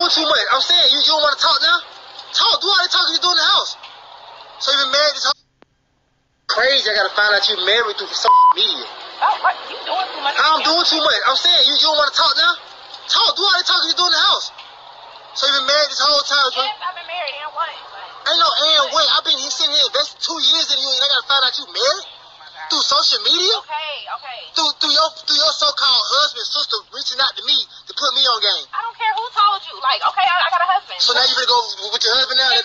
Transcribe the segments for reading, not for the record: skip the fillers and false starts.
Too much. I'm saying you don't want to talk now. Talk. Do all that talking you do in the house. So you been married this whole crazy. I gotta find out you married through social media. Oh, what? You doing too much? I'm doing too much. I'm saying you don't want to talk now. Talk. Do all that talking you do in the house. So you been married this whole time. Yes, I've been married and what? Ain't no and what? I've been sitting here investing 2 years in you, and I gotta find out you married through social media. Okay. Through your so-called husband, sister reaching out to me to put me on game. I don't care who told you. Like, okay, I got a husband. So now you gonna go with your husband now? Yes,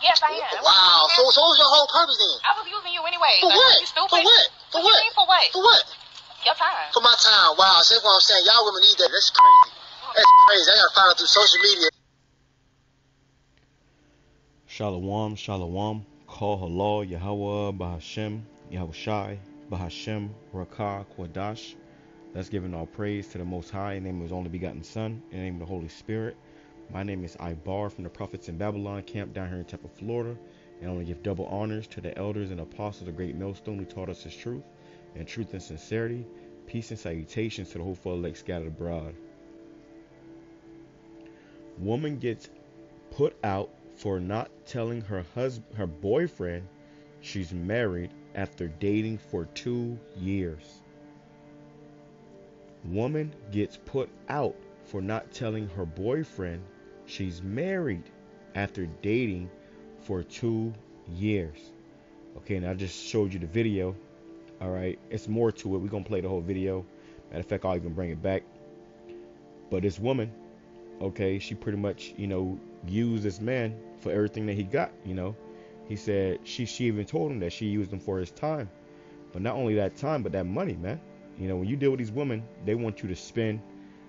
Yes, I am. Wow. So what was your whole purpose then? I was using you anyway. For what? You stupid. For what? For what? For what? For what? Your time. For my time. Wow. That's what I'm saying. Y'all women need that. That's crazy. That's crazy. I gotta find out through social media. Shalom, shalom. Call halal, YAHAWAH, BAHASHAM, YAHAWASHI, BAHASHAM, RAWCHAA, QADASH. Let's give all praise to the Most High, in the name of His only begotten Son, in the name of the Holy Spirit. My name is Ibar from the Prophets in Babylon camp down here in Tampa, Florida. And I want to give double honors to the elders and apostles of Great Millstone who taught us His truth and sincerity. Peace and salutations to the whole full elect scattered abroad. Woman gets put out for not telling her boyfriend she's married after dating for 2 years. Woman gets put out for not telling her boyfriend she's married after dating for 2 years. Okay, and I just showed you the video. All right, it's more to it. We're gonna play the whole video. Matter of fact, I'll even bring it back. But this woman, okay, she pretty much, used this man for everything that he got. He said she even told him that she used him for his time, but not only that time, but that money, man. When you deal with these women, they want you to spend.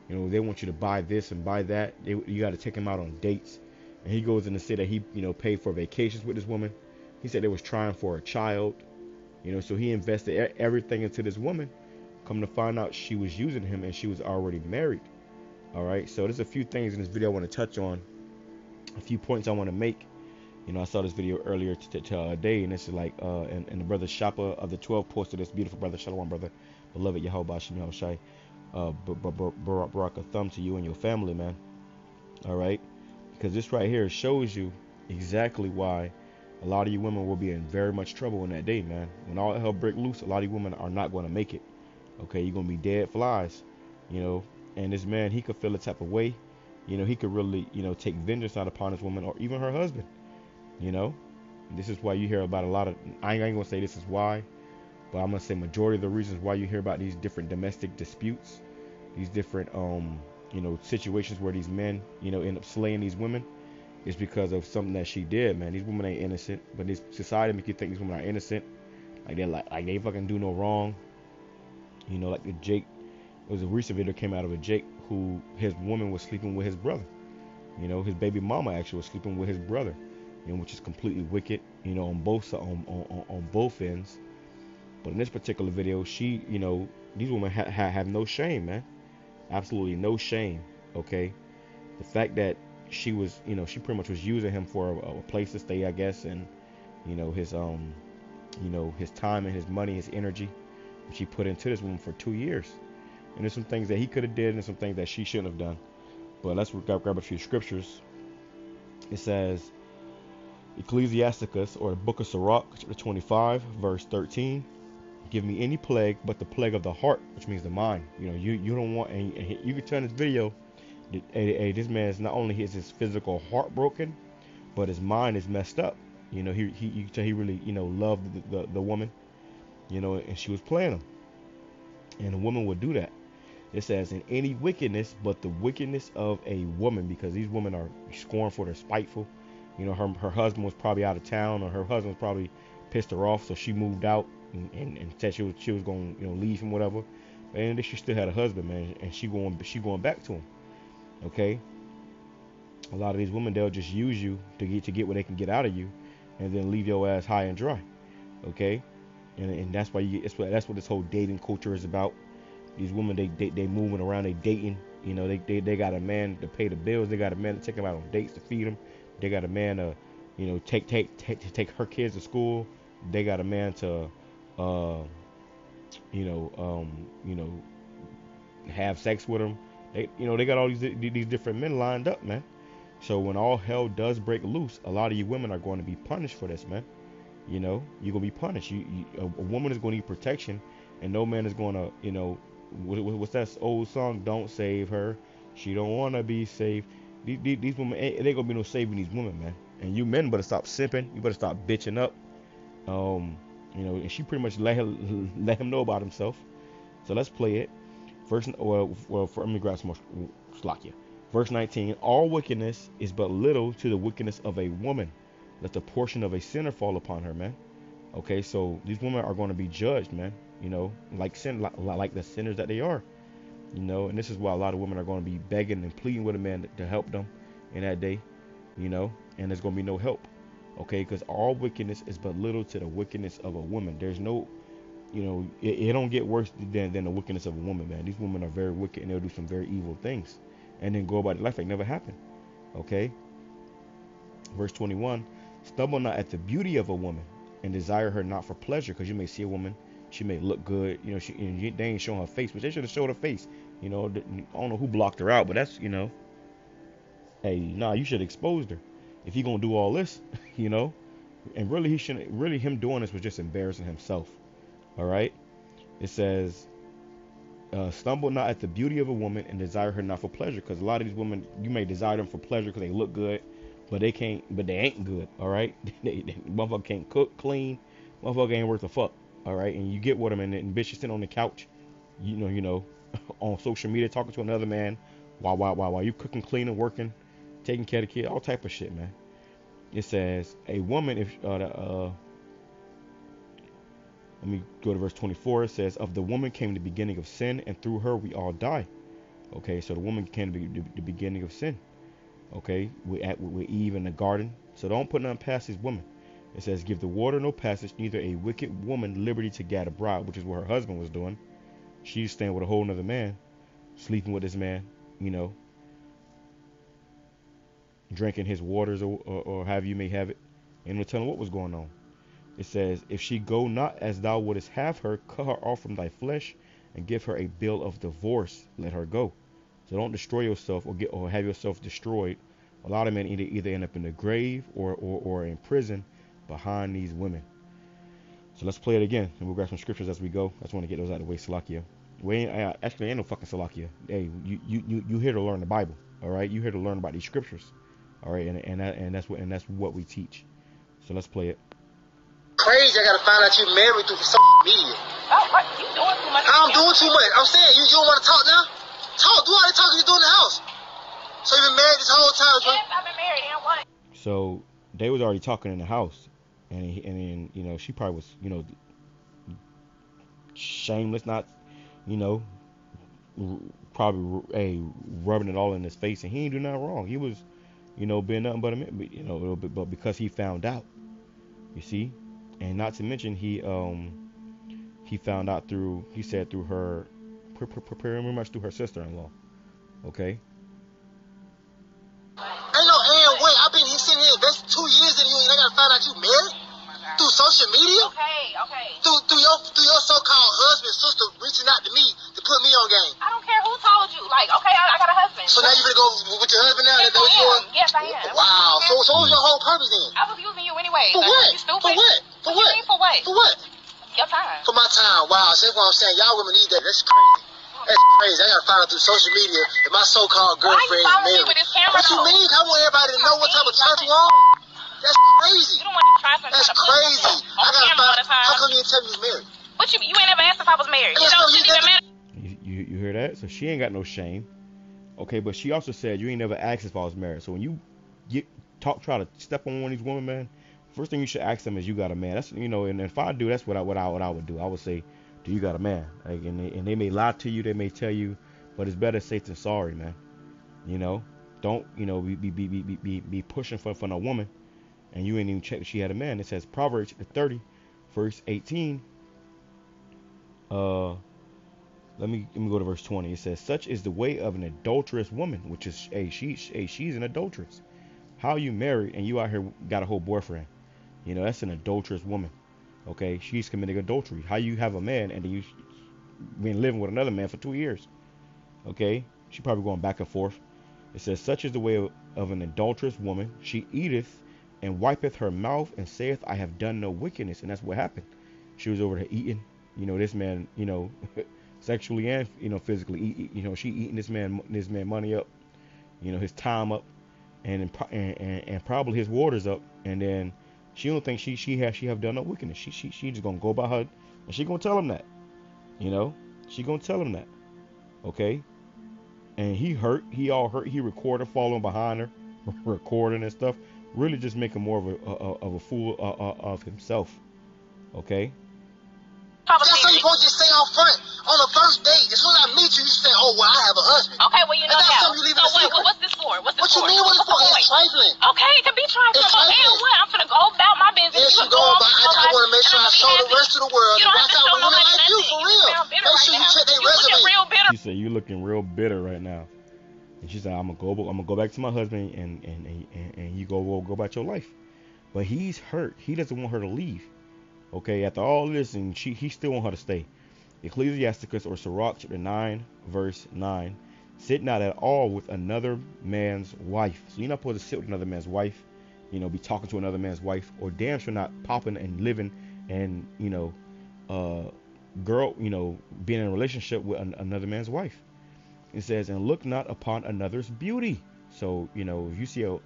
They want you to buy this and buy that. You got to take him out on dates, and he goes in to say that he, paid for vacations with this woman. He said they was trying for a child, so he invested everything into this woman. Come to find out, she was using him, and she was already married. All right, so there's a few things in this video I want to touch on. A few points I want to make. I saw this video earlier today, and this is like, and the brother Shopper of the 12 posted this beautiful brother, Shalom brother, beloved Yahawah Shai, brought a thumb to you and your family, man. All right, because this right here shows you exactly why a lot of you women will be in very much trouble in that day, man. When all hell break loose, a lot of you women are not going to make it. Okay, you're gonna be dead flies, And this man, he could feel a type of way. He could really, take vengeance out upon this woman or even her husband. This is why you hear about a lot of, I ain't gonna say this is why, but I'm gonna say majority of the reasons why you hear about these different domestic disputes, these different, situations where these men, end up slaying these women, is because of something that she did, man. These women ain't innocent, but this society make you think these women are innocent, like they fucking do no wrong. Like the Jake. It was a recent video came out of a Jake who his woman was sleeping with his brother. His baby mama actually was sleeping with his brother, which is completely wicked, on both ends. But in this particular video, she, these women have no shame, man. Absolutely no shame. Okay, the fact that she was, she pretty much was using him for a place to stay, I guess, and his his time and his money, his energy, which he put into this woman for 2 years. And there's some things that he could have did and some things that she shouldn't have done. But let's grab a few scriptures. It says, Ecclesiasticus, or the book of Sirach, chapter 25, verse 13. Give me any plague but the plague of the heart, which means the mind. You don't want, and you can tell in this video, this man is not only his physical heart broken, but his mind is messed up. You can tell he really, loved the woman, and she was playing him. And a woman would do that. It says, in any wickedness but the wickedness of a woman, because these women are scornful, they're spiteful. Her husband was probably out of town, or her husband was probably pissed her off, so she moved out and said she was going to leave him, whatever. And she still had a husband, man, and she going back to him. Okay. A lot of these women, they'll just use you to get what they can get out of you, and then leave your ass high and dry. Okay. And that's why that's what this whole dating culture is about. These women, they moving around, they dating. They got a man to pay the bills. They got a man to take them out on dates to feed them. They got a man to, take her kids to school. They got a man to, have sex with them. They got all these different men lined up, man. So when all hell does break loose, a lot of you women are going to be punished for this, man. You know, you're gonna be punished. A woman is going to need protection, and no man is going to, you know, what's that old song? Don't save her. She don't want to be saved. These women, it ain't gonna be no saving these women, man. And you men better stop simping. You better stop bitching up. You know, and she pretty much let him know about himself. So let's play it. Let me grab some more slakia. Verse 19. All wickedness is but little to the wickedness of a woman. Let the portion of a sinner fall upon her, man. Okay, so these women are going to be judged, man. You know, like the sinners that they are. You know, and this is why a lot of women are going to be begging and pleading with a man to help them in that day. You know, and there's going to be no help. Okay, because all wickedness is but little to the wickedness of a woman. There's no, you know, it don't get worse than the wickedness of a woman, man. These women are very wicked, and they'll do some very evil things, and then go about their life like never happened. Okay. Verse 21. Stumble not at the beauty of a woman, and desire her not for pleasure, because you may see a woman, she may look good, you know, they ain't showing her face, but they should have showed her face. You know, I don't know who blocked her out, but that's, you know, hey, nah, you should have exposed her if he gonna do all this, you know. And really, he shouldn't. Really, him doing this was just embarrassing himself. All right. It says, stumble not at the beauty of a woman, and desire her not for pleasure, because a lot of these women, you may desire them for pleasure because they look good, but they ain't good. All right. they motherfucker can't cook, clean. Motherfucker ain't worth a fuck. All right. And you get with them, and bitch is sitting on the couch, you know, on social media talking to another man while you cooking, cleaning, working, taking care of the kid, all type of shit, man. It says a woman, if let me go to verse 24. It says, of the woman came the beginning of sin, and through her we all die. Okay, so the woman came to be the beginning of sin. Okay, with Eve in the garden. So don't put nothing past these women. It says, give the water no passage, neither a wicked woman liberty to gad abroad, which is what her husband was doing. She's staying with a whole nother man, sleeping with this man, you know, drinking his waters, or however you may have it. And we'll tell him what was going on. It says, if she go not as thou wouldest have her, cut her off from thy flesh, and give her a bill of divorce, let her go. So don't destroy yourself or have yourself destroyed. A lot of men either end up in the grave or in prison behind these women. So let's play it again, and we'll grab some scriptures as we go. I just want to get those out of the way. Salakia. Actually, ain't no fucking Salakia. Hey, you here to learn the Bible, all right? You here to learn about these scriptures, all right? And that's what we teach. So let's play it. Crazy, I gotta find out you married through social media. Oh, what? You doing too much. I'm doing too much. I'm saying, you don't want to talk now? Talk. Do all the talking you do in the house. So you've been married this whole time? Yes, I've been married, and what? So they was already talking in the house, and then, you know, she probably was, you know, shameless, not, you know, probably rubbing it all in his face, and he ain't do nothing wrong. He was, you know, being nothing but a man, you know, but because he found out, you see. And not to mention, he found out through her, pretty much through her sister-in-law. Okay. Ain't no way. I've been sitting here investing 2 years in you, and I gotta find out you married through social media. Okay. Through your so-called husband, sister reaching out to me to put me on game. I don't care who told you. Like, okay, I got a husband. So now you gonna go with your husband now? Yes, I am. Yes, I am. Wow. So what was your whole purpose then? I was using you anyway. For what? You stupid. For what? What you mean for what? For what? Your time. For my time. Wow. That's what I'm saying. Y'all women need that. That's crazy. That's crazy. I gotta find out through social media that my so-called girlfriend is married. Why you following me with this camera? What you mean? I want everybody to know what type of church you on. That's crazy. You don't want to try something. That's crazy. I gotta find out. How come you didn't tell me you was married? What you ain't never asked if I was married. You know, shouldn't even matter. You hear that? So she ain't got no shame. Okay, but she also said you ain't never asked if I was married. So when you try to step on one of these women, man, first thing you should ask them is, you got a man? That's, you know, and if I do, that's what I would do. I would say, do you got a man? Like, and they may lie to you, they may tell you, but it's better safe than sorry, man. You know, don't, you know, be pushing for a woman, and you ain't even check if she had a man. It says Proverbs 30, verse 18. Let me go to verse 20. It says, such is the way of an adulterous woman, which is, she's an adulteress. How you married and you out here got a whole boyfriend? You know, that's an adulterous woman. Okay, she's committing adultery. How you have a man and then you been living with another man for 2 years? Okay, she probably going back and forth. It says, such is the way of an adulterous woman. She eateth and wipeth her mouth and saith, I have done no wickedness. And that's what happened. She was over there eating, this man, sexually and, physically, she eating this man money up, his time up, and probably his waters up. And then she don't think she have done no wickedness. She just gonna go by her, and she gonna tell him that, she gonna tell him that, okay. And he all hurt. He recorded following behind her, recording and stuff, really just making more of a fool of himself, okay. That's how you supposed to just say out front on the first date. As soon as I meet you, you say, "Oh, well, I have a husband." Okay, well, you know that's now. something you leave in the secret. What's this for? What's this What for? you mean? What it's for? It's trifling. Okay, it can be trifling. It's But trifling. what? I'm finna go about my business. Yes, you go, but I want to make sure I show the rest of the world. You don't have Watch to out show for women nobody like you, nothing. for You real. sound bitter Make right sure you now. check their You looking resume. real bitter. She said, you looking real bitter right now. And she said, I'm gonna go back to my husband and you go about your life. But he's hurt. He doesn't want her to leave. Okay, after all this, and he still want her to stay. Ecclesiasticus or Sirach chapter 9 verse 9. Sit not at all with another man's wife. So you're not supposed to sit with another man's wife, be talking to another man's wife, or damn sure not popping and living and being in a relationship with another man's wife. It says, and look not upon another's beauty. So if you see a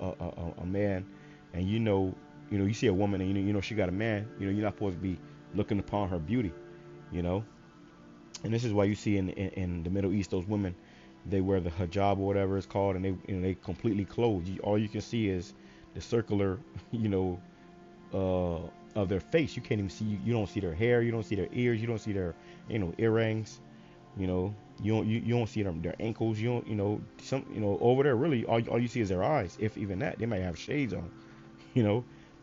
man and you see a woman and you know she got a man, you're not supposed to be looking upon her beauty, And this is why you see in the Middle East, those women, they wear the hijab or whatever it's called, and they completely clothed. All you can see is the circular, of their face. You can't even see. You don't see their hair. You don't see their ears. You don't see their, earrings. You don't see their ankles. You don't, over there really all you see is their eyes. If even that, they might have shades on,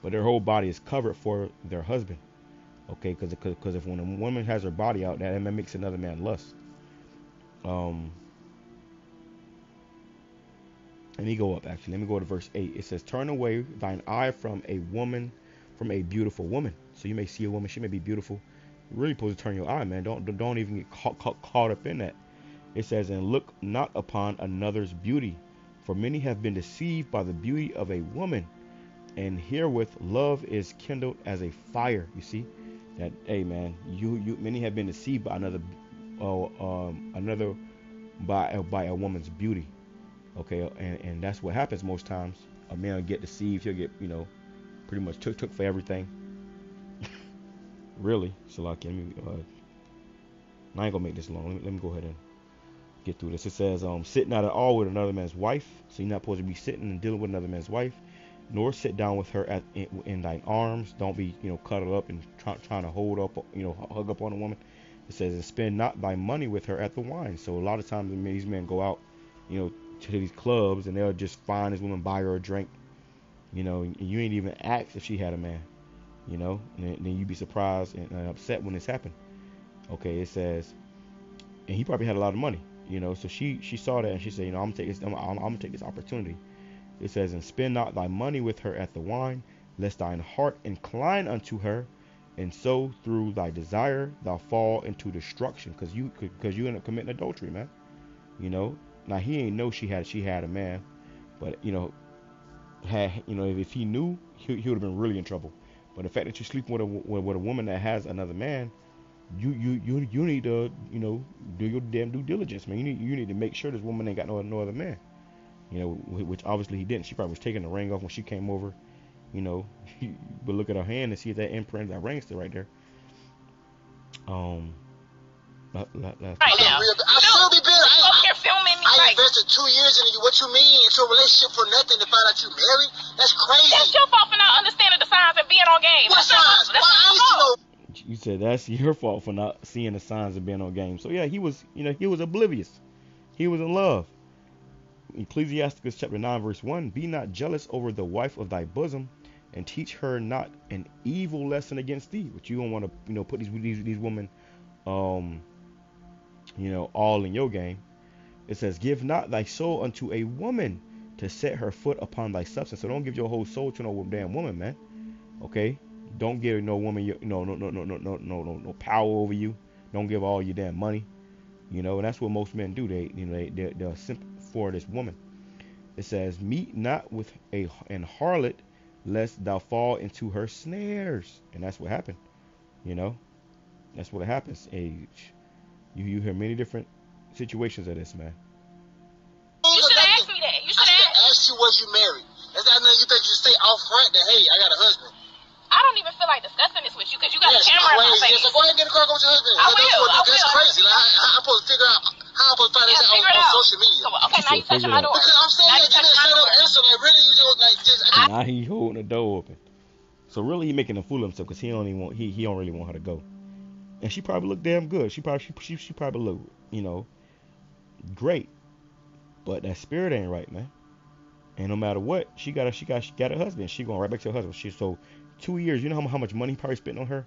but their whole body is covered for their husband. Okay, because if when a woman has her body out, that makes another man lust. And he go up actually. Let me go to verse 8. It says, "Turn away thine eye from a beautiful woman." So you may see a woman, she may be beautiful. You're really supposed to turn your eye, man. Don't even get caught up in that. It says, "And look not upon another's beauty, for many have been deceived by the beauty of a woman, and herewith love is kindled as a fire." You see that, hey man, you many have been deceived by another by a woman's beauty. Okay, and that's what happens most times. A man will get deceived. He'll get pretty much took for everything. Really. So like, I ain't gonna make this long. Let me go ahead and get through this. It says, sit not at all with another man's wife. So you're not supposed to be sitting and dealing with another man's wife, nor sit down with her in thine arms. Don't be cuddled up and trying to hold up, hug up on a woman. It says, and spend not thy money with her at the wine. So a lot of times these men go out, to these clubs, and they'll just find this woman, buy her a drink, and you ain't even asked if she had a man, and then you'd be surprised and upset when this happened. Okay, it says, and he probably had a lot of money, so she saw that and she said, I'm gonna take this opportunity. It says, and spend not thy money with her at the wine, lest thine heart incline unto her, and so through thy desire thou fall into destruction, because you end up committing adultery, man. Now he ain't know she had a man, but if he knew, he would have been really in trouble. But the fact that you're sleeping with a woman that has another man, you need to do your damn due diligence, man. You need to make sure this woman ain't got no other man. Which obviously he didn't. She probably was taking the ring off when she came over. But look at her hand and see if that imprint, that ring's still right there. Right now. I should be bitter. You're filming me. I invested 2 years in you. What you mean? It's a relationship for nothing to find out you married? That's crazy. That's your fault for not understanding the signs and being on game. What signs? Why I used to know. You said that's your fault for not seeing the signs of being on game. So yeah, he was oblivious. He was in love. Ecclesiasticus chapter 9 verse 1. Be not jealous over the wife of thy bosom, and teach her not an evil lesson against thee. But you don't want to put these women all in your game. It says, give not thy soul unto a woman to set her foot upon thy substance. So don't give your whole soul to no damn woman, man. Okay, don't give no woman no power over you. Don't give all your damn money. And that's what most men do. They're simp for this woman. It says, meet not with an harlot, lest thou fall into her snares. And that's what happened. You know, that's what happens. You hear many different situations of this, man. You should have asked me that. You should have asked you, was you married? That's not nothing you think you say out front that, hey, I got a husband. I don't even feel like discussing this with you because you got a camera in my face. So go ahead and get a car, go with your husband. I will. That's crazy. Like, I'm supposed to figure out how I'm supposed to find this out on social media. So, okay, now you touching my door. Because I'm saying that, give me a straight up answer. Like, really, you just, like, just. Now he holding the door open. So really, he making a fool of himself because he don't really want her to go. And she probably looked damn good. She probably looked, you know, great. But that spirit ain't right, man. And no matter what, she got a husband. She going right back to her husband. So 2 years, you know how much money he probably spent on her?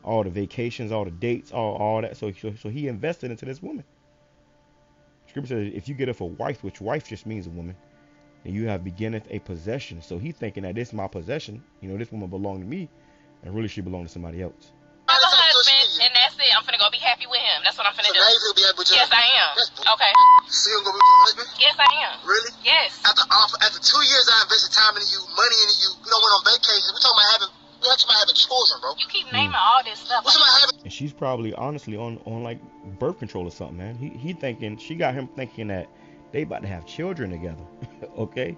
All the vacations, all the dates, all that. So he invested into this woman. Scripture says, if you get her for wife, which wife just means a woman, and you have beginneth a possession. So he thinking that this is my possession. You know, this woman belonged to me, and really she belonged to somebody else. I have a husband, and that's it. I'm finna go be happy with him. That's what I'm finna do. Now you gonna be happy with your Yes, I am. Okay. So you gonna be with your husband? Yes, I am. Really? Yes. After 2 years, I invested time into you, money into you. We don't went on vacation. We're talking about having children, bro. You keep naming all this stuff. What's about having? And she's probably honestly on like birth control or something, man. He thinking, she got him thinking that they about to have children together. Okay.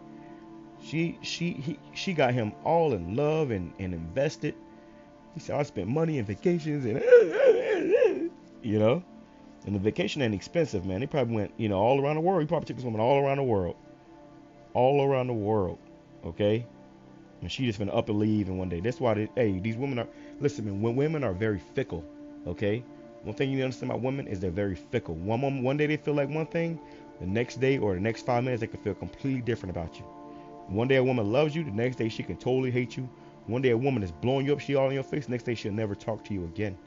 She got him all in love and invested. He said, I spent money and vacations and you know, and the vacation ain't expensive, man. They probably went, you know, all around the world. He probably took this woman all around the world, okay. And she just finna up and leave in one day. That's why these women are, listen, man, when women are very fickle, okay. One thing you need to understand about women is they're very fickle. One day they feel like one thing, the next day or the next 5 minutes they can feel completely different about you. One day a woman loves you, the next day she can totally hate you. One day a woman is blowing you up, she all in your face. Next day she'll never talk to you again.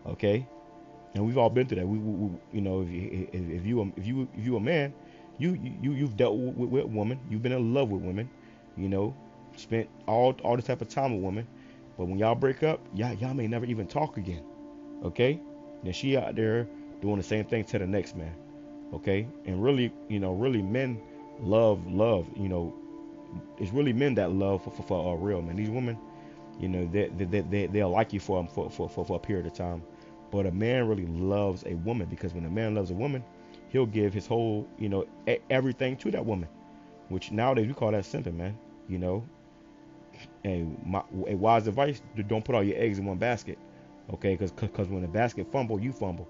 Okay, and we've all been through that. We you know, if you a man, you've dealt with women. You've been in love with women. You know, spent all this type of time with women. But when y'all break up, y'all may never even talk again. Okay, then she out there doing the same thing to the next man. Okay, and really, you know, really men love. You know. It's really men that love for real, man. These women, you know, they'll like you for a period of time, but a man really loves a woman because when a man loves a woman, he'll give his whole, you know, everything to that woman, which nowadays we call that simping, man. You know, a wise advice: don't put all your eggs in one basket, okay? Because when the basket fumble, you fumble.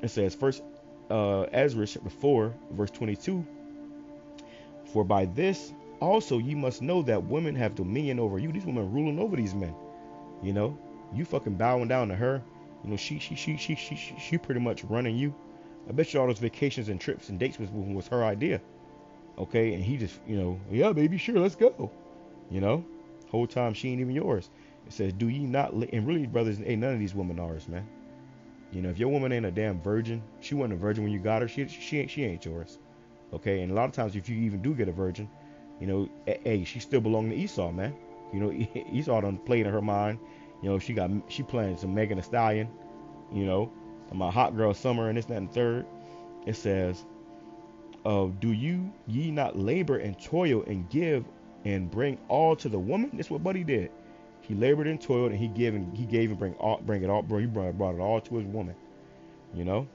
It says first Ezra chapter 4 verse 22. For by this also you must know that women have dominion over you. These women ruling over these men. You know, you fucking bowing down to her. You know, she pretty much running you. I bet you all those vacations and trips and dates was her idea. Okay, and he just, you know, yeah, baby, sure, let's go. You know, whole time she ain't even yours. It says, do ye not? And really, brothers, ain't none of these women ours, man. You know, if your woman ain't a damn virgin, she wasn't a virgin when you got her. She ain't yours. Okay, and a lot of times if you even do get a virgin, you know, hey, she still belong to Esau, man. You know, Esau done played in her mind. You know, she playing some Megan Thee Stallion. You know, my hot girl summer and this, that, and third. It says, do ye not labor and toil and give and bring all to the woman? That's what Buddy did. He labored and toiled and he gave and bring it all. Bro, he brought it all to his woman. You know,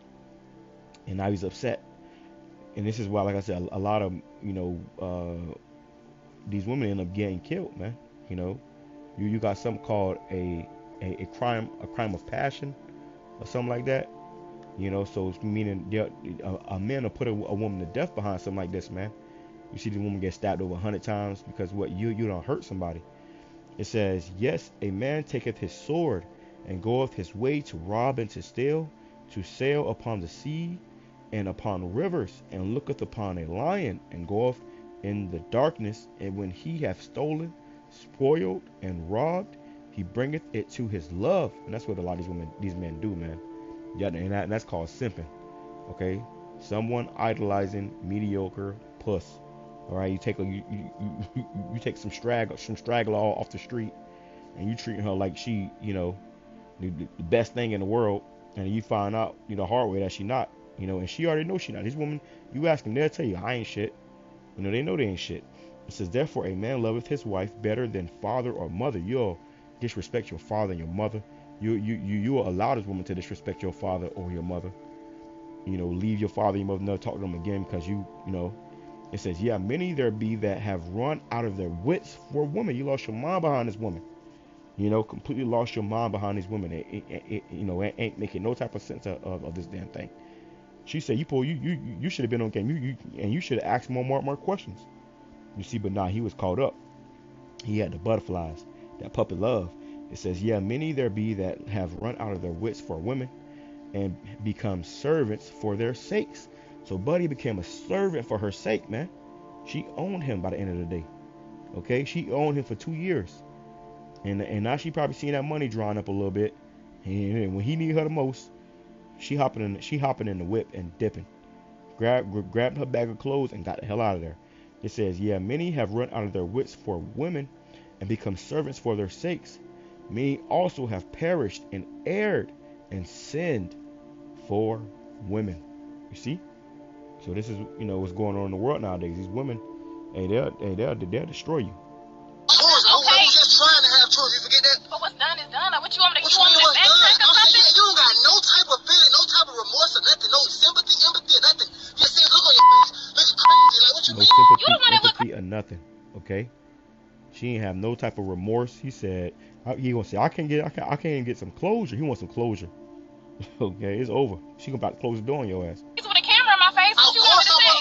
and now he's upset. And this is why, like I said, a lot of, you know, these women end up getting killed, man. You know, you got something called a crime of passion or something like that. You know, so it's meaning a man will put a woman to death behind something like this, man. You see the woman get stabbed over 100 times because what you don't hurt somebody. It says, yes, a man taketh his sword and goeth his way to rob and to steal, to sail upon the sea and upon rivers, and looketh upon a lion, and goeth in the darkness, and when he hath stolen, spoiled, and robbed, he bringeth it to his love. And that's what a lot of these men do, man. Yeah, and that's called simping. Okay, someone idolizing mediocre puss. All right, you take some straggler off the street, and you treating her like she, you know, the best thing in the world, and you find out, you know, hard way that she not. You know, and she already knows she not. This woman, you ask them, they'll tell you, I ain't shit. You know, they know they ain't shit. It says, therefore, a man loveth his wife better than father or mother. You'll disrespect your father and your mother. You will allow this woman to disrespect your father or your mother. You know, leave your father and your mother, never talk to them again because you know. It says, yeah, many there be that have run out of their wits for women. You lost your mind behind this woman. You know, completely lost your mind behind these women. It ain't making no type of sense of this damn thing. She said, you should have been on game. You should have asked more questions. You see, but nah, he was caught up. He had the butterflies, that puppy love. It says, yeah, many there be that have run out of their wits for women and become servants for their sakes. So Buddy became a servant for her sake, man. She owned him by the end of the day. Okay, she owned him for 2 years. And now she probably seen that money drawing up a little bit. And when he needed her the most, she hopping in the whip and dipping. Grabbed her bag of clothes and got the hell out of there. It says, yeah, many have run out of their wits for women and become servants for their sakes. Many also have perished and erred and sinned for women. You see? So this is, you know, what's going on in the world nowadays. These women, they'll destroy you. Okay. I'm just trying to have children. You forget that? But what's done is done. What you want me to backtrack or something? something? You don't got no type of feeling, no type of remorse or nothing, no sympathy, empathy or nothing. Just see a look on your face, looking crazy. Like, what you mean? Sympathy, empathy, or nothing. Okay? She ain't have no type of remorse. He said, he gonna say, I can't even get some closure. He wants some closure. Okay, it's over. She gonna about to close the door on your ass. With a camera in my face. What you want me to say?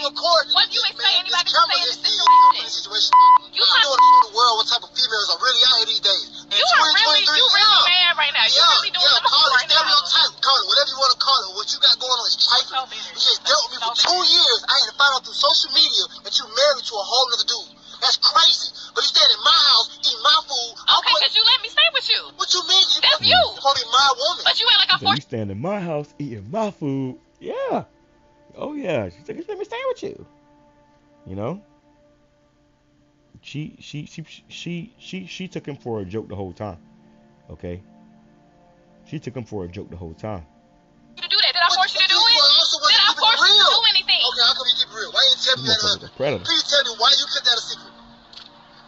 What you ain't saying anybody can say in this situation? You trying to show the world what type of females are really out here these days. You really mad right now. You really doing something call it right now. stereotype, call it whatever you want to call it. What you got going on is trifling. You just dealt with me for 2 years. I had to find out through social media that you married to a whole nother dude. That's crazy. But you stand in my house, eating my food. Okay, because you let me stay with you. What you mean? That's you. You're supposed to be my woman. But you ain't like I forced you. Stand in my house, eating my food. Yeah. Oh yeah. She's like, let me stay with you. You know? She took him for a joke the whole time. Okay? She took him for a joke the whole time. You to do that? Did I force you to do it? Did I force you to do anything? Okay, how come you keep it real? Why you tell me that? Please tell me why you kept that a secret.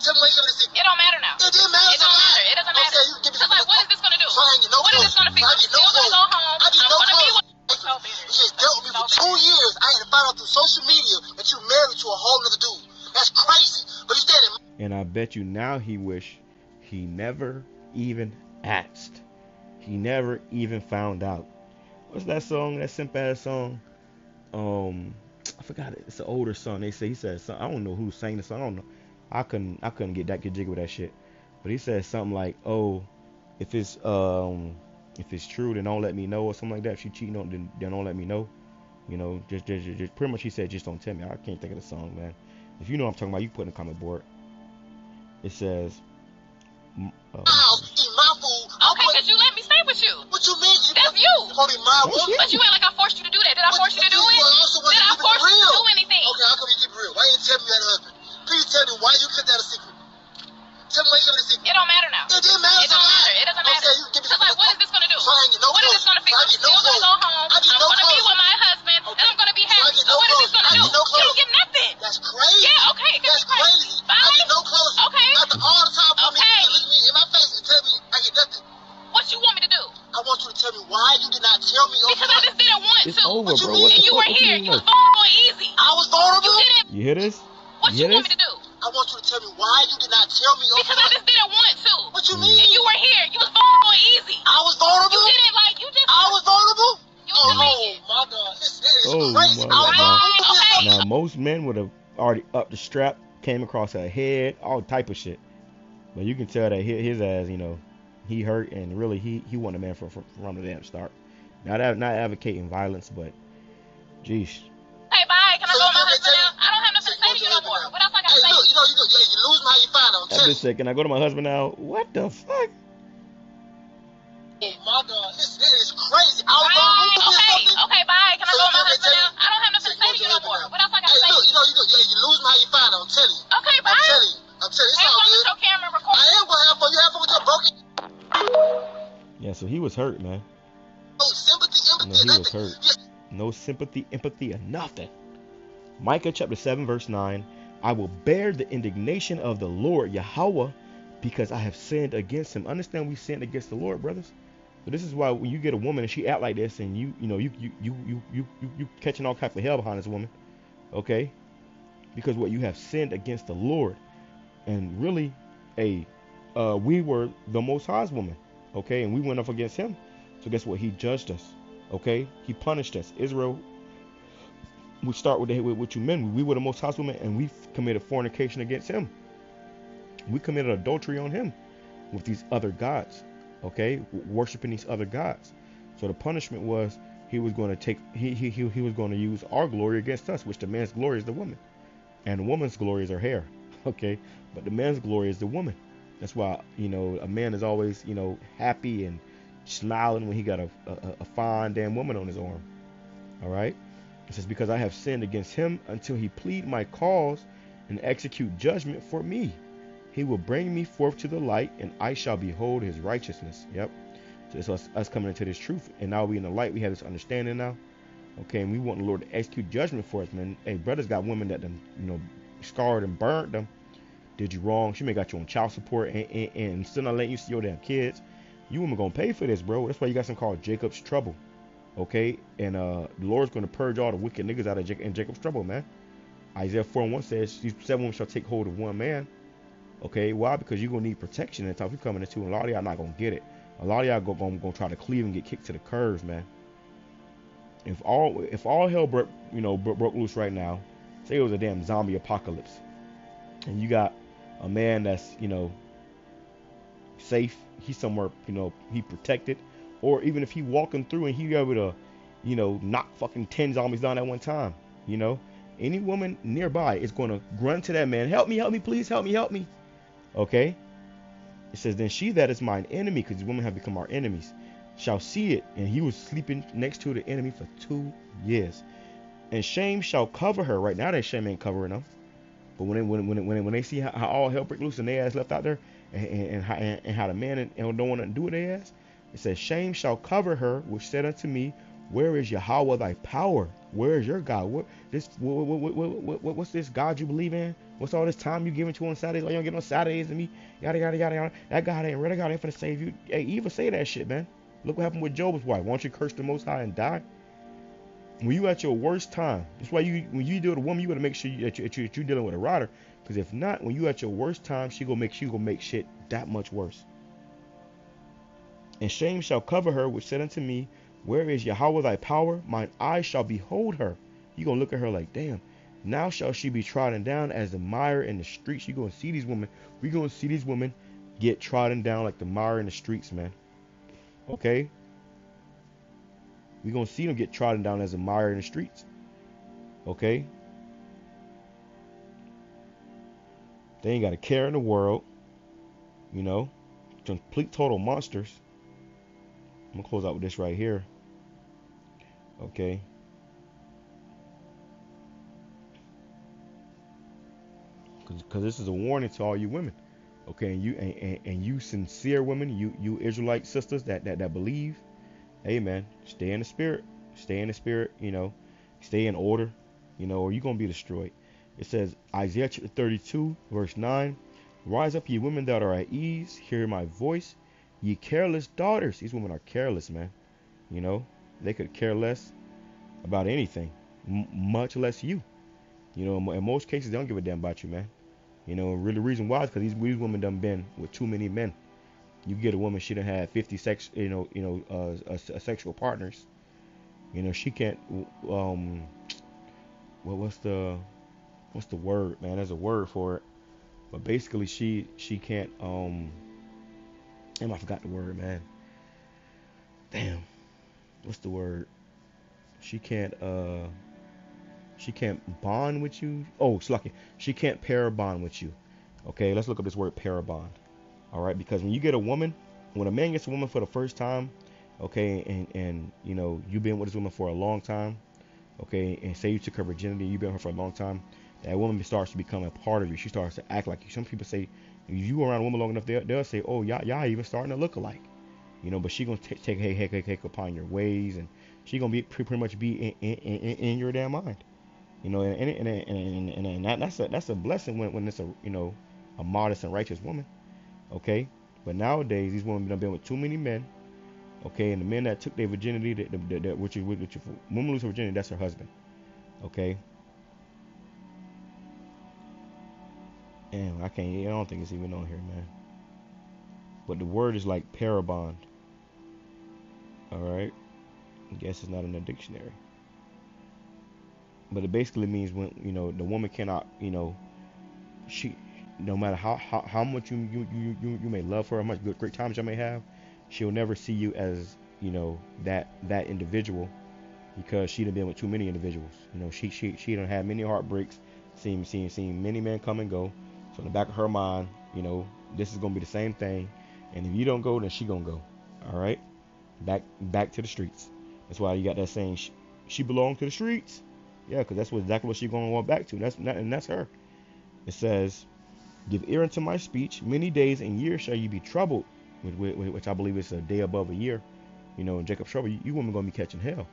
Tell me why you kept it a secret. It don't matter now. It didn't matter. It don't matter. It doesn't matter. Okay, you give me like, what is this gonna do? So I ain't get no what is this gonna fix? I get no clothes. Go home. I get no clothes. You just dealt with me for 2 years. I had to find out through social media that you married to a whole nother dude. That's crazy. But you standing. And I bet you now he wish he never even asked. He never even found out. What's that song? That simp ass song? I forgot it. It's an older song. He said something. I don't know who sang the song. I don't know. I couldn't get jiggy with that shit. But he said something like, "Oh, if it's true, then don't let me know," or something like that. If you cheating on, then don't let me know. You know, just pretty much he said, just don't tell me. I can't think of the song, man. If you know what I'm talking about, you put in the comment board. It says, eat my food. Okay, because you let me stay with you. What you mean? That's you. Only my woman. But you ain't like I forced you to do that. Did I force you to do it? Did I force you to do anything? Okay, how come you keep it real? Why you tell me you had a husband? Please tell me why you kept that a secret. Tell me why you kept it a secret. It don't matter now. It didn't matter. It don't matter. It doesn't matter. Okay, you give me like, what is this gonna do? So I ain't get no what is this gonna fix? I get no I'm gonna go home. I'm gonna be with my husband, and I'm gonna be happy. So what is this gonna do? You don't get nothing. That's crazy. Yeah, okay. That's crazy. Fine. I get no clothes. Okay. After all the time for me to look me in my face and tell me I get nothing. What you want me to do? I want you to tell me why you did not tell me. Because I just didn't want it's to. Over, bro. And you were here. You was vulnerable and easy. I was vulnerable? You hear this? What you want me to do? I want you to tell me why you did not tell me. Because I just didn't want to. What you mean? And you were here. You was vulnerable and easy. I was vulnerable? You didn't you just. I was vulnerable? You was convenient. Oh my God. This is crazy. Okay. Now, most men would have already upped the strap, came across her head, all type of shit. But you can tell that his ass, you know, he hurt, and really he wanted a man from the damn start. Not advocating violence, but geez. Hey, bye. Can I go with my husband now? I don't have nothing to say to you no more. What else I gotta say? Look, you lose how you find out. That bitch said, "Can I go to my husband now?" What the fuck? Oh my God, that is crazy. Okay, bye. Can I go with my husband now? I don't have nothing to say to you no more. What else I gotta say? Look, you lose how you find out. I'm telling you. Okay, bye. I'm telling you, it's all good. Your camera record. I am gonna have fun. You have fun with your broken. Yeah, so he was hurt, man. No sympathy, empathy. No, he was hurt. No sympathy, empathy, or nothing. Micah chapter 7 verse 9. I will bear the indignation of the Lord Yahawah because I have sinned against him. Understand, we sinned against the Lord, brothers. So this is why when you get a woman and she act like this, and you catching all type of hell behind this woman, okay? Because what, you have sinned against the Lord, and really, we were the Most High's woman, okay? And we went up against him. So guess what? He judged us, okay? He punished us. Israel, we start with what you meant. We were the Most High's woman, and we committed fornication against him. We committed adultery on him with these other gods, okay? Worshiping these other gods. So the punishment was he was going to use our glory against us, which the man's glory is the woman, and the woman's glory is her hair, okay? But the man's glory is the woman. That's why, a man is always, happy and smiling when he got a fine damn woman on his arm. All right. It says, because I have sinned against him until he plead my cause and execute judgment for me. He will bring me forth to the light, and I shall behold his righteousness. Yep. So it's us coming into this truth, and now we in the light. We have this understanding now. Okay, and we want the Lord to execute judgment for us, man. Hey, brothers got women that them, scarred and burnt them. Did you wrong? She may got you on child support and still not letting you see your damn kids. You women gonna pay for this, bro. That's why you got something called Jacob's trouble. Okay, and the Lord's gonna purge all the wicked niggas out of Jacob's trouble, man. Isaiah 4:1 says, "These 7 women shall take hold of one man." Okay, why? Because you're gonna need protection in the time you're coming into, and a lot of y'all not gonna get it. A lot of y'all gonna try to cleave and get kicked to the curves, man. If all hell broke loose right now, say it was a damn zombie apocalypse, and you got a man that's safe, he's somewhere, he protected, or even if he walking through and he able to knock fucking 10 zombies down at one time, any woman nearby is going to run to that man, help me, please, help me. Okay, it says, then she that is mine enemy, because these women have become our enemies, shall see it, and he was sleeping next to the enemy for 2 years, and shame shall cover her. Right now that shame ain't covering them, but when they see how all hell break loose and they ass left out there, and how the man don't want to do what they ass, it says, shame shall cover her, which said unto me, where is Yahawah thy power? Where is your God? What's this God you believe in? What's all this time you giving to on Saturdays? Like you don't get on Saturdays and me, yada yada yada yada. That God ain't real. That God ain't finna save you. Hey, even say that shit, man. Look what happened with Job's wife. Why don't you curse the Most High and die? When you at your worst time, that's why when you deal with a woman, you gotta make sure that you're dealing with a rider. Because if not, when you at your worst time, she gonna make shit that much worse. And shame shall cover her, which said unto me, where is Yahawah thy power? Mine eyes shall behold her. You gonna look at her like, damn. Now shall she be trodden down as the mire in the streets. You gonna see these women. We gonna see these women get trodden down like the mire in the streets, man. Okay. We gonna see them get trodden down as a mire in the streets. Okay. They ain't got a care in the world. Complete total monsters. I'm gonna close out with this right here. Okay. Because this is a warning to all you women. Okay, and you sincere women, you Israelite sisters that believe, hey man, stay in the spirit. Stay in the spirit, stay in order, or you're gonna be destroyed. It says, Isaiah 32, verse 9, rise up, ye women that are at ease, hear my voice, ye careless daughters. These women are careless, man. They could care less about anything, much less you. In most cases, they don't give a damn about you, man. Really the reason why is because these women done been with too many men. You get a woman, she done had 50 sexual partners. She can't. What's the word, man? There's a word for it, but basically she can't. Damn, I forgot the word, man. Damn, what's the word? She can't bond with you. Oh, it's lucky. She can't pair bond with you. Okay, let's look up this word, pair bond. All right, because when you get a woman, when a man gets a woman for the first time, okay, and you've been with this woman for a long time, okay, and say you took her virginity, you've been with her for a long time, that woman starts to become a part of you. She starts to act like you. Some people say, if you around a woman long enough, they'll say, oh, y'all even starting to look alike. But she gonna take heck upon your ways, and she gonna be pretty much be in your damn mind. You know, and that's a blessing when it's a, you know, a modest and righteous woman. Okay, but nowadays these women have been with too many men. Okay, and the men that took their virginity, which woman lose her virginity, that's her husband. Okay, and I don't think it's even on here, man. But the word is like parabond. All right, I guess it's not in the dictionary. But it basically means when, you know, the woman cannot, you know, she, no matter how much you may love her, how much great times you may have, she'll never see you as, you know, that individual, because she done been with too many individuals. You know, she done had many heartbreaks, seen many men come and go. So in the back of her mind, you know, this is gonna be the same thing, and if you don't go, then she gonna go. All right, back to the streets. That's why you got that saying, she belonged to the streets. Yeah, because that's exactly what she's going to walk back to. That's her. It says, give ear unto my speech. Many days and years shall you be troubled, which I believe is a day above a year. You know, in Jacob's trouble, you women going to be catching hell.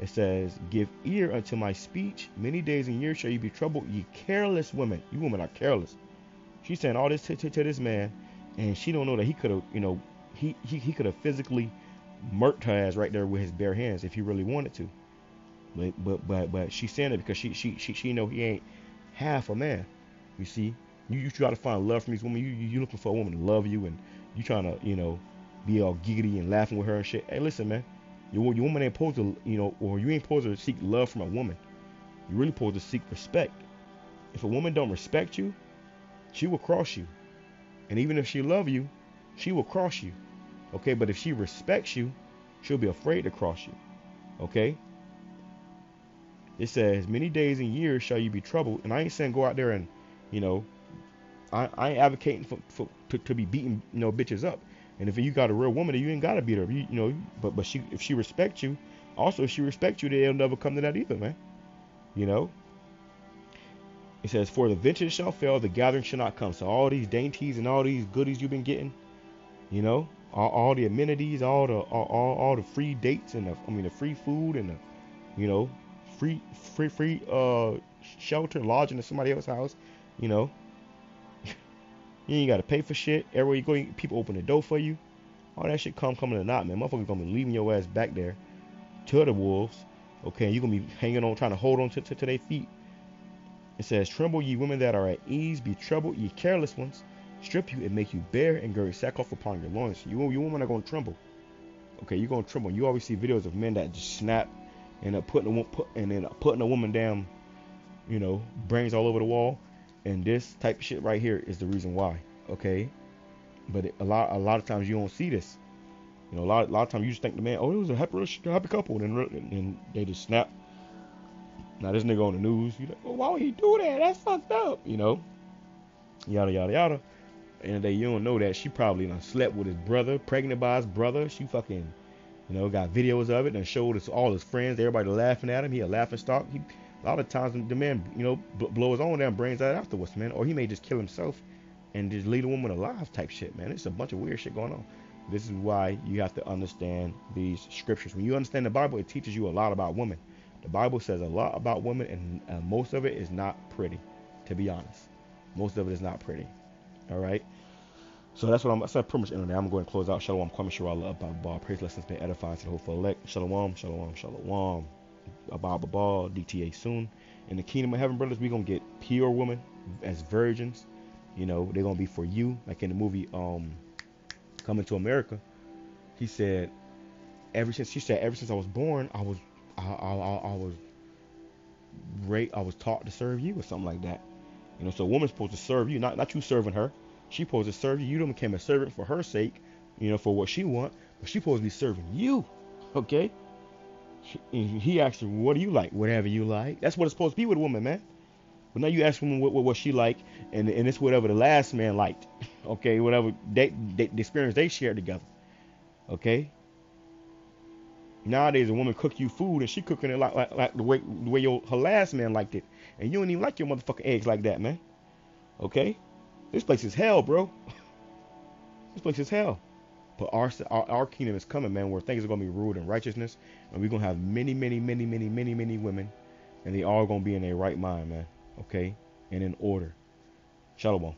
It says, give ear unto my speech. Many days and years shall you be troubled, ye careless women. You women are careless. She's saying all this to this man, and she don't know that he could have, you know, he could have physically murked her ass right there with his bare hands if he really wanted to. But she's saying it because she know he ain't half a man. You see, you try to find love from these women. You looking for a woman to love you, and you trying to, you know, be all giggity and laughing with her and shit. Hey, listen, man, your woman ain't supposed to, you know, or you ain't supposed to seek love from a woman. You really supposed to seek respect. If a woman don't respect you, she will cross you, and even if she love you, she will cross you. Okay, but if she respects you, she'll be afraid to cross you. Okay. It says, many days and years shall you be troubled. And I ain't saying go out there and, you know, I ain't advocating to be beating, you know, bitches up. And if you got a real woman, you ain't got to beat her. You know, but if she respects you, also if she respects you, they'll never come to that either, man. You know. It says, for the venture shall fail, the gathering shall not come. So all these dainties and all these goodies you've been getting, you know, all the amenities, all the free dates and the free food and the, you know, free shelter, lodging at somebody else's house, you know. You ain't gotta pay for shit. Everywhere you go, people open the door for you. All that shit coming to naught, man. Motherfuckers gonna be leaving your ass back there to the wolves. Okay, you gonna be hanging on, trying to hold on to their feet. It says, tremble ye women that are at ease, be troubled ye careless ones. Strip you and make you bare, and gird sackcloth upon your loins. You women are gonna tremble. Okay, you're gonna tremble. You always see videos of men that just snap and putting a woman down, you know, brains all over the wall. And this type of shit right here is the reason why. Okay, but a lot of times you don't see this. You know, a lot of times you just think the man, oh, it was a happy couple, and they just snap. Now this nigga on the news, you like, well, why would he do that? That's fucked up. You know, yada yada yada. And they, you don't know that she probably done slept with his brother, pregnant by his brother. She fucking, you know, got videos of it and showed us all his friends. Everybody laughing at him. He a laughing stock. A lot of times the man, you know, blow his own damn brains out afterwards, man. Or he may just kill himself and just leave a woman alive type shit, man. It's a bunch of weird shit going on. This is why you have to understand these scriptures. When you understand the Bible, it teaches you a lot about women. The Bible says a lot about women, and most of it is not pretty, to be honest. Most of it is not pretty. All right. So that's pretty much ending there. I'm going to close out. Shalom, Kwame Shirala, Abba Ball. Praise lessons been edifying to the hopeful elect. Shalom, shalom, shalom. Abba Ball, DTA soon. In the kingdom of heaven, brothers, we're going to get pure women as virgins. You know, they're going to be for you. Like in the movie Coming to America, he said, ever since I was born, I was taught to serve you or something like that. You know, so a woman's supposed to serve you, not you serving her. She's supposed to serve you. You don't become a servant for her sake, you know, for what she want, but she's supposed to be serving you. Okay? He asked her, what do you like? Whatever you like. That's what it's supposed to be with a woman, man. But now you ask women what she like, and it's whatever the last man liked. Okay? Whatever the experience they shared together. Okay? Nowadays, a woman cook you food, and she cooking it like the way her last man liked it, and you don't even like your motherfucking eggs like that, man. Okay? This place is hell, bro. This place is hell. But our kingdom is coming, man, where things are going to be ruled in righteousness. And we're going to have many, many, many, many, many, many women and they all gonna be in their right mind, man. Okay, and in order. Shalom.